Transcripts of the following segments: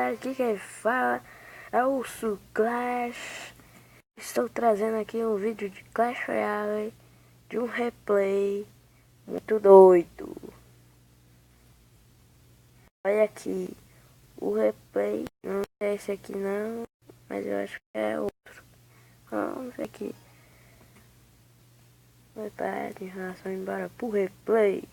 rapaziada, aqui quem fala é o Urso Clash. Estou trazendo aqui um vídeo de Clash Royale, de um replay muito doido. Olha aqui, o replay, não é esse aqui não, mas eu acho que é outro. Vamos ver aqui. Vou parar de enrolação embora pro replay.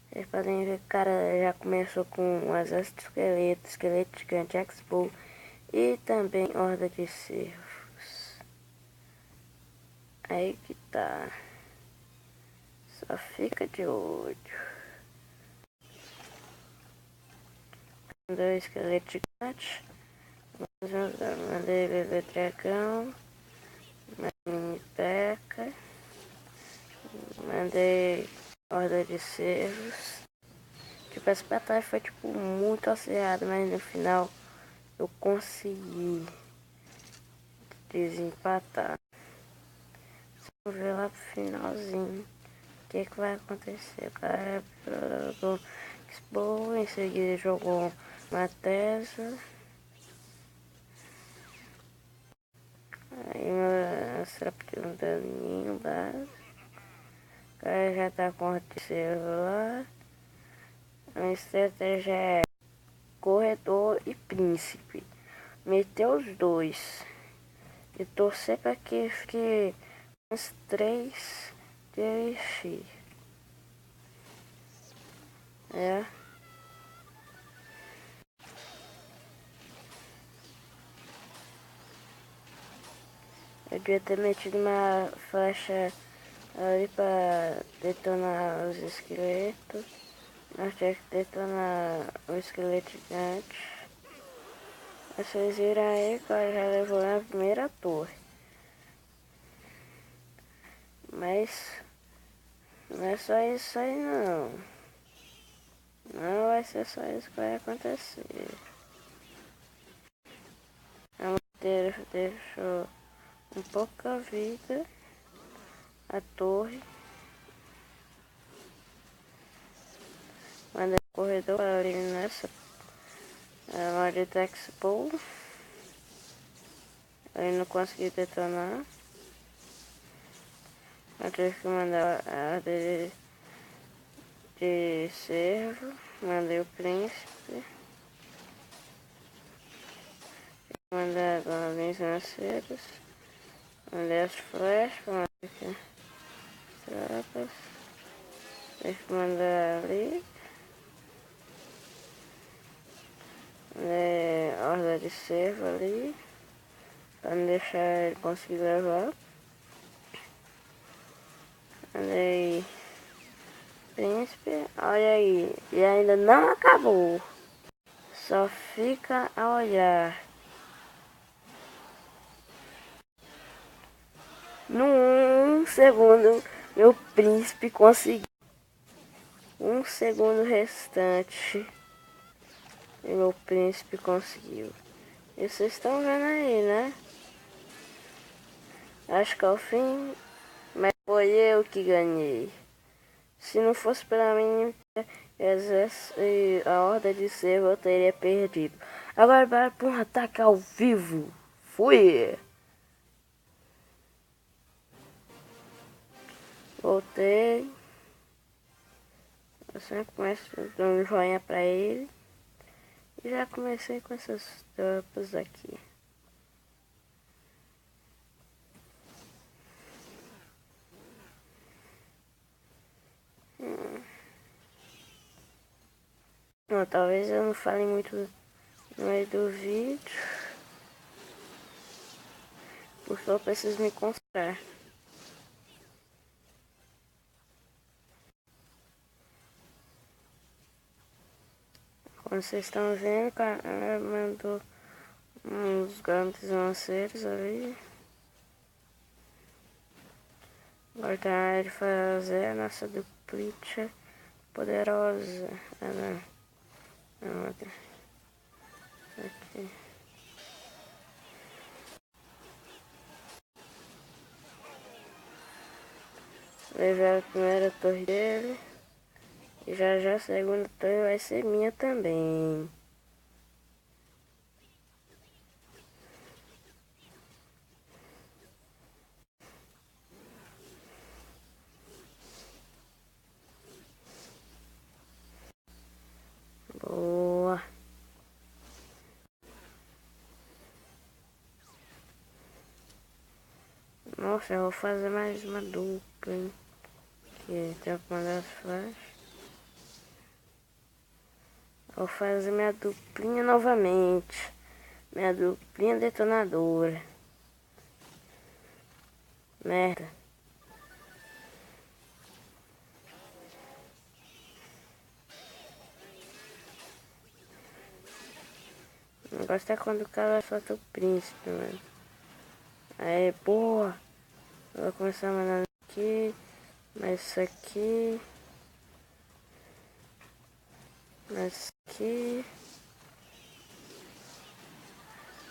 Vocês podem ver que o cara já começou com um exército de esqueleto, esqueleto gigante, Expo e também horda de cervos. Aí que tá. Só fica de olho. Mandei esqueleto gigante. Mandei bebê dragão. Mandei peca. Mandei horda de cervos. Tipo, essa batalha foi tipo muito acirrada, mas no final eu consegui desempatar. Vamos ver lá pro finalzinho o que vai acontecer. O cara jogou Expo, em seguida jogou uma Tesla. Aí mostra um daninho lá. O cara já tá com o terceiro lá. A estratégia é corredor e príncipe. Meter os dois. E torcer para que fique uns 3 DX. É. Eu devia ter metido uma flecha ali pra detonar os esqueletos. Nós temos que detonar o esqueleto gigante. Vocês viram aí que ela já levou na primeira torre. Mas não é só isso aí não. Não vai ser só isso que vai acontecer. A madeira deixou um pouca vida a torre. Manda o corredor ali nessa. A maldita Expo. Ele não conseguiu detonar. Eu tive que mandar a ordem de cervo. Mandei o príncipe. Mandei as lanceiras. Mandei as flechas. Mandei as tropas. Tive que mandar ali. Mandei a horda de cervo ali. Pra não deixar ele conseguir levar. Mandei príncipe. Olha aí. E ainda não acabou. Só fica a olhar. Num segundo, meu príncipe conseguiu. Um segundo restante. E meu príncipe conseguiu. E vocês estão vendo aí, né? Acho que é o fim. Mas foi eu que ganhei. Se não fosse pela mim, a horda de cervo eu teria perdido. Agora para um ataque ao vivo. Fui! Voltei. Eu sempre começo dando um joinha pra ele. E já comecei com essas tropas aqui. Bom, talvez eu não fale muito no meio do vídeo. Porque eu preciso me concentrar. Como vocês estão vendo, o cara mandou uns grandes lanceiros ali. Agora tá na hora de fazer a nossa duplicha poderosa. Ah, não. Outra. Aqui. Levar a primeira torre dele. E já já a segunda torre vai ser minha também. Boa. Nossa, eu vou fazer mais uma dupla, hein? Que tem que mandar as flash. Vou fazer minha duplinha novamente. Minha duplinha detonadora. Merda. O negócio é quando o cara solta o príncipe, mano. Aí, boa. Eu vou começar a mandar aqui. Mais isso aqui. Mais isso aqui.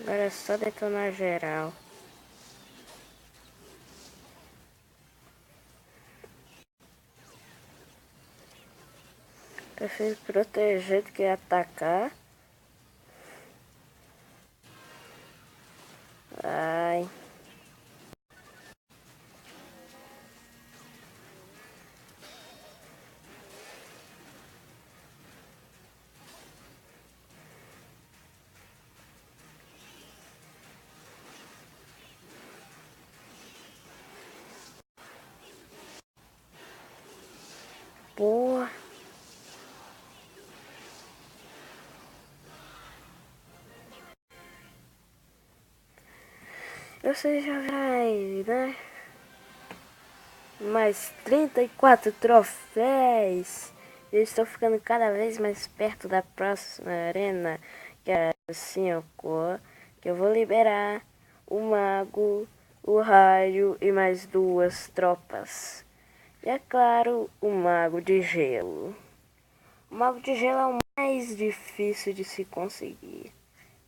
Agora é só detonar geral. Prefiro proteger do que atacar. Ai. Boa. Você já vai, né? Mais 34 troféus. Eu estou ficando cada vez mais perto da próxima arena, que é a 5, que eu vou liberar o mago, o raio e mais 2 tropas. E é claro, o mago de gelo. O mago de gelo é o mais difícil de se conseguir.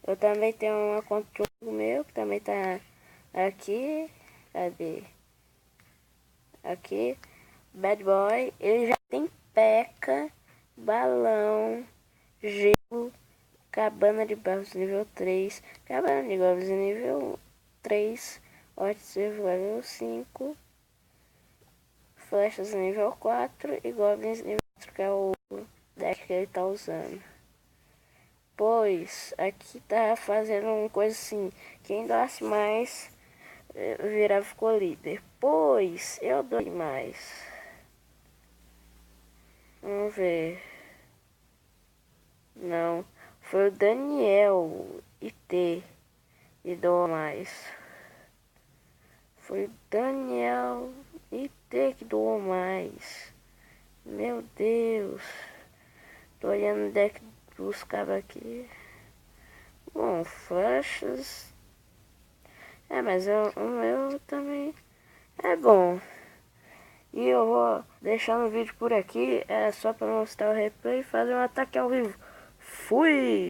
Eu também tenho uma conta de um meu, que também tá aqui. Cadê? Aqui. Bad Boy. Ele já tem peca, balão, gelo, cabana de barros nível 3, cabana de goblins nível 3, Ortiservo nível 5, flechas nível 4 e goblins nível 4, que é o deck que ele tá usando. Pois, aqui tá fazendo uma coisa assim, quem doasse mais ficou líder. Pois, eu dou mais. Vamos ver. Não, foi o Daniel IT e doou mais. Foi o Daniel IT que doou mais. Meu Deus. Tô olhando o deck dos cabos aqui. Bom, flechas. Mas o meu também é bom. E eu vou deixando o vídeo por aqui. É só para mostrar o replay e fazer um ataque ao vivo. Fui!